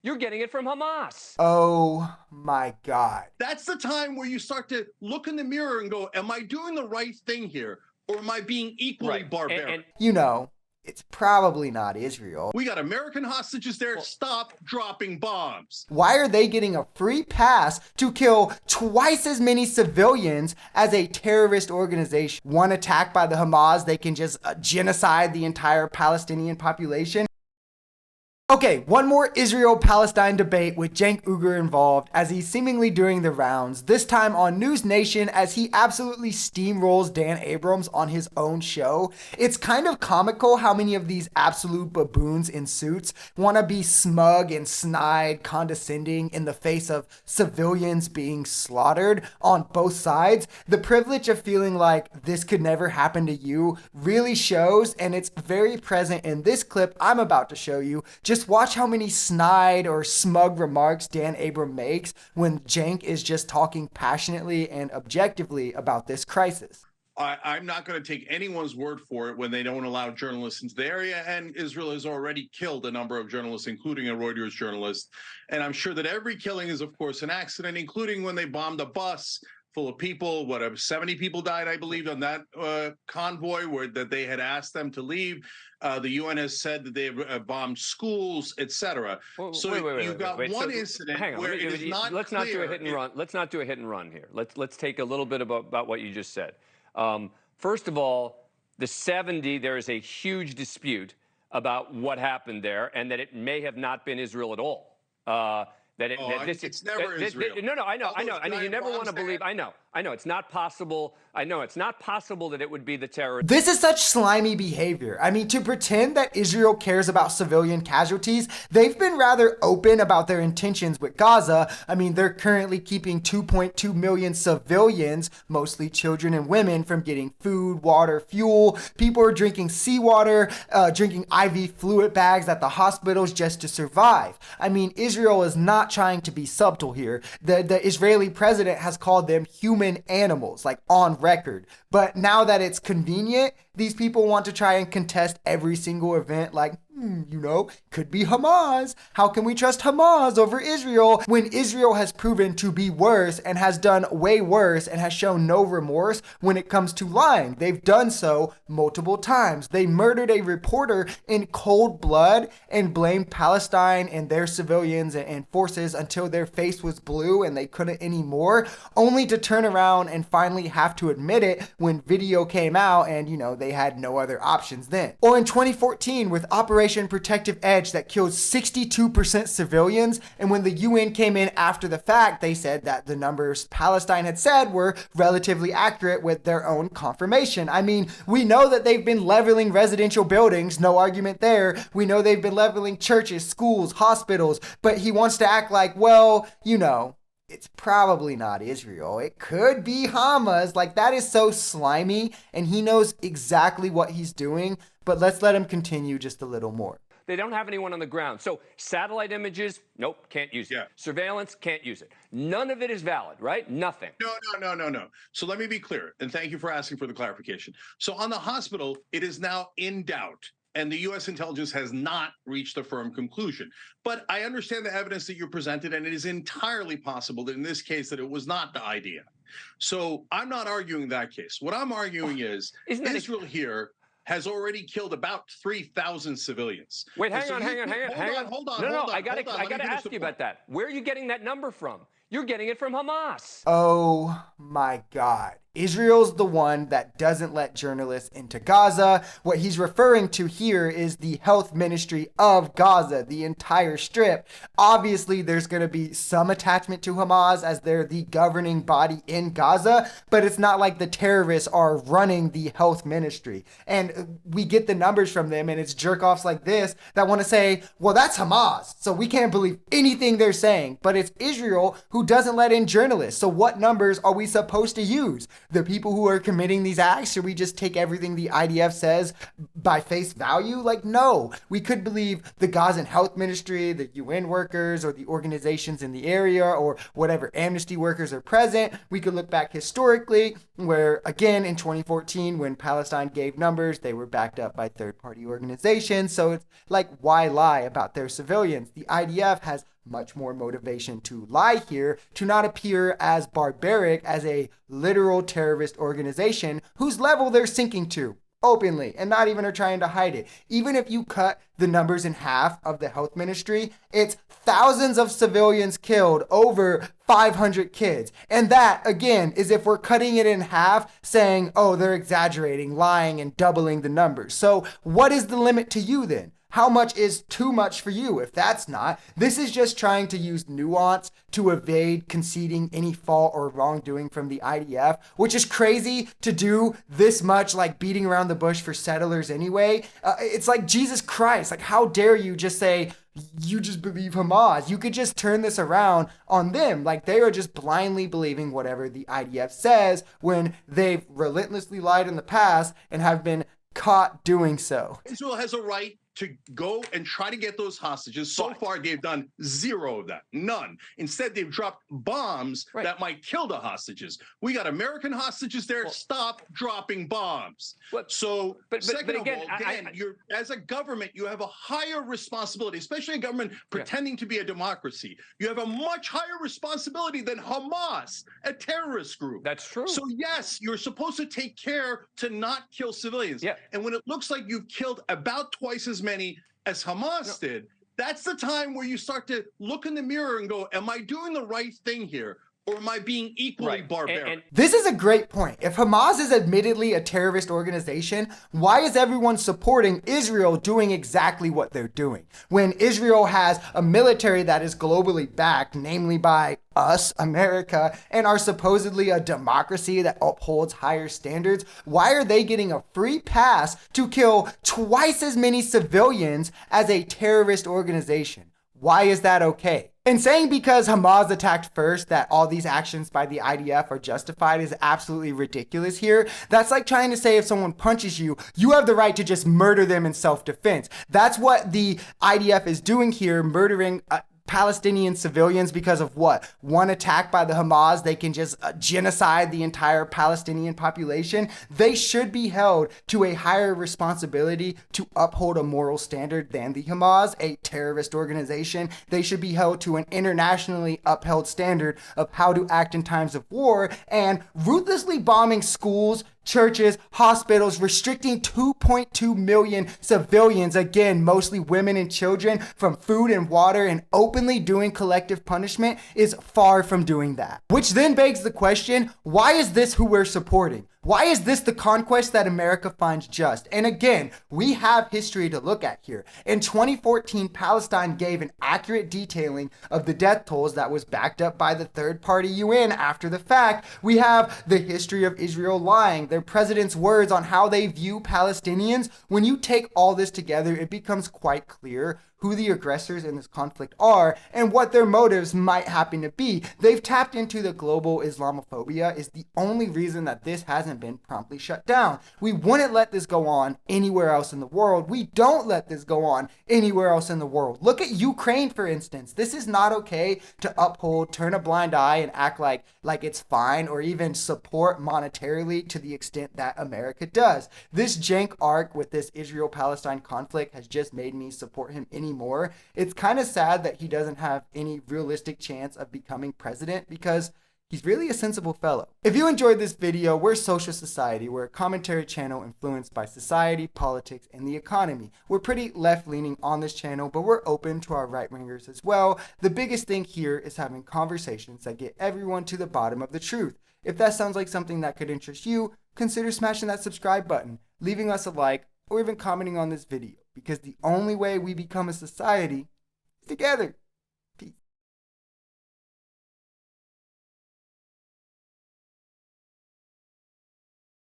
You're getting it from Hamas. Oh my God. That's the time where you start to look in the mirror and go, am I doing the right thing here? Or am I being equally barbaric? You know, it's probably not Israel. We got American hostages there. Stop dropping bombs. Why are they getting a free pass to kill twice as many civilians as a terrorist organization? One attack by the Hamas, they can just genocide the entire Palestinian population. Okay, one more Israel-Palestine debate with Cenk Uygur involved as he's seemingly doing the rounds, this time on NewsNation as he absolutely steamrolls Dan Abrams on his own show. It's kind of comical how many of these absolute baboons in suits want to be smug and snide, condescending in the face of civilians being slaughtered on both sides. The privilege of feeling like this could never happen to you really shows, and it's very present in this clip I'm about to show you. Just watch how many snide or smug remarks Dan Abrams makes when Cenk is just talking passionately and objectively about this crisis. I'm not going to take anyone's word for it when they don't allow journalists into the area. And Israel has already killed a number of journalists, including a Reuters journalist. And I'm sure that every killing is, of course, an accident, including when they bombed a bus full of people. Whatever, 70 people died, I believe, on that convoy that they had asked them to leave. The UN has said that they have bombed schools, etc. So you've got one incident where it is not clear. Let's not do a hit and run. Let's not do a hit and run here. Let's take a little bit about what you just said. First of all, the 70, there is a huge dispute about what happened there, and that it may have not been Israel at all. It's never Israel. No, I know. You never want to believe. I know. It's not possible. I know it's not possible that it would be the terrorists. This is such slimy behavior. I mean, to pretend that Israel cares about civilian casualties, they've been rather open about their intentions with Gaza. I mean, they're currently keeping 2.2 million civilians, mostly children and women, from getting food, water, fuel. People are drinking seawater, drinking IV fluid bags at the hospitals just to survive. I mean, Israel is not trying to be subtle here. The Israeli president has called them human animals, like on record. But now that it's convenient, these people want to try and contest every single event like, could be Hamas. How can we trust Hamas over Israel when Israel has proven to be worse and has done way worse and has shown no remorse when it comes to lying? They've done so multiple times. They murdered a reporter in cold blood and blamed Palestine and their civilians and forces until their face was blue and they couldn't anymore, only to turn around and finally have to admit it when video came out and, they had no other options then. Or in 2014 with Operation Protective Edge that killed 62% civilians, and when the UN came in after the fact, they said that the numbers Palestine had said were relatively accurate with their own confirmation. I mean, we know that they've been leveling residential buildings, no argument there. We know they've been leveling churches, schools, hospitals, but he wants to act like, it's probably not Israel. It could be Hamas. Like, that is so slimy, and he knows exactly what he's doing, but let's let him continue just a little more. They don't have anyone on the ground. So satellite images, nope, can't use it. Yeah. Surveillance, can't use it. None of it is valid, right? Nothing. No. So let me be clear, and thank you for asking for the clarification. So on the hospital, it is now in doubt, and the U.S. intelligence has not reached a firm conclusion. But I understand the evidence that you presented, and it is entirely possible that in this case that it was not the idea. So I'm not arguing that case. What I'm arguing is Israel here has already killed about 3,000 civilians. Wait, hang on. Hold on. No, I got to ask you about that. Where are you getting that number from? You're getting it from Hamas. Oh my God. Israel's the one that doesn't let journalists into Gaza. What he's referring to here is the health ministry of Gaza, the entire strip. Obviously, there's going to be some attachment to Hamas as they're the governing body in Gaza, but it's not like the terrorists are running the health ministry. And we get the numbers from them, and it's jerk-offs like this that want to say, well, that's Hamas, so we can't believe anything they're saying. But it's Israel who doesn't let in journalists. So what numbers are we supposed to use? the people who are committing these acts? Should we just take everything the IDF says by face value? Like, no. We could believe the Gazan Health Ministry, the UN workers, or the organizations in the area, or whatever amnesty workers are present. We could look back historically, where, again, in 2014, when Palestine gave numbers, they were backed up by third-party organizations. So it's like, why lie about their civilians? The IDF has much more motivation to lie here, to not appear as barbaric as a literal terrorist organization whose level they're sinking to openly, and not even are trying to hide it. Even if you cut the numbers in half of the health ministry, it's thousands of civilians killed, over 500 kids. And that, again, is if we're cutting it in half, saying, oh, they're exaggerating, lying, and doubling the numbers. So what is the limit to you then? How much is too much for you? If that's not, this is just trying to use nuance to evade conceding any fault or wrongdoing from the IDF, which is crazy to do this much, like beating around the bush for settlers anyway. It's like, Jesus Christ, like, how dare you just say, you just believe Hamas? You could just turn this around on them. Like, they are just blindly believing whatever the IDF says when they've relentlessly lied in the past and have been caught doing so. Israel has a right to go and try to get those hostages. So far, they've done zero of that. None. Instead, they've dropped bombs that might kill the hostages. We got American hostages there. Stop dropping bombs. But Second again, of all, Dan, you're, as a government, you have a higher responsibility, especially a government pretending to be a democracy. You have a much higher responsibility than Hamas, a terrorist group. That's true. So yes, you're supposed to take care to not kill civilians. Yeah. And when it looks like you've killed about twice as many as Hamas did, that's the time where you start to look in the mirror and go, am I doing the right thing here? Or am I being equally barbaric? This is a great point. If Hamas is admittedly a terrorist organization, why is everyone supporting Israel doing exactly what they're doing? When Israel has a military that is globally backed, namely by us, America, and are supposedly a democracy that upholds higher standards, why are they getting a free pass to kill twice as many civilians as a terrorist organization? Why is that okay? And saying because Hamas attacked first that all these actions by the IDF are justified is absolutely ridiculous here. That's like trying to say if someone punches you, you have the right to just murder them in self-defense. That's what the IDF is doing here, murdering Palestinian civilians because of what? One attack by the Hamas, they can just genocide the entire Palestinian population. They should be held to a higher responsibility to uphold a moral standard than the Hamas, a terrorist organization. They should be held to an internationally upheld standard of how to act in times of war, and ruthlessly bombing schools, churches, hospitals, restricting 2.2 million civilians, again, mostly women and children, from food and water, and openly doing collective punishment is far from doing that. Which then begs the question, why is this who we're supporting? Why is this the conquest that America finds just? And again, we have history to look at here. In 2014, Palestine gave an accurate detailing of the death tolls that was backed up by the third-party UN after the fact. We have the history of Israel lying, their president's words on how they view Palestinians. When you take all this together, it becomes quite clear who the aggressors in this conflict are and what their motives might happen to be. They've tapped into the global Islamophobia is the only reason that this hasn't been promptly shut down. We wouldn't let this go on anywhere else in the world. We don't let this go on anywhere else in the world. Look at Ukraine, for instance. This is not okay to uphold, turn a blind eye, and act like it's fine, or even support monetarily to the extent that America does. This jank arc with this Israel-Palestine conflict has just made me support him anymore. It's kind of sad that he doesn't have any realistic chance of becoming president because he's really a sensible fellow. If you enjoyed this video, we're Social Society. We're a commentary channel influenced by society, politics, and the economy. We're pretty left-leaning on this channel, but we're open to our right-wingers as well. The biggest thing here is having conversations that get everyone to the bottom of the truth. If that sounds like something that could interest you, consider smashing that subscribe button, leaving us a like, or even commenting on this video, because the only way we become a society is together.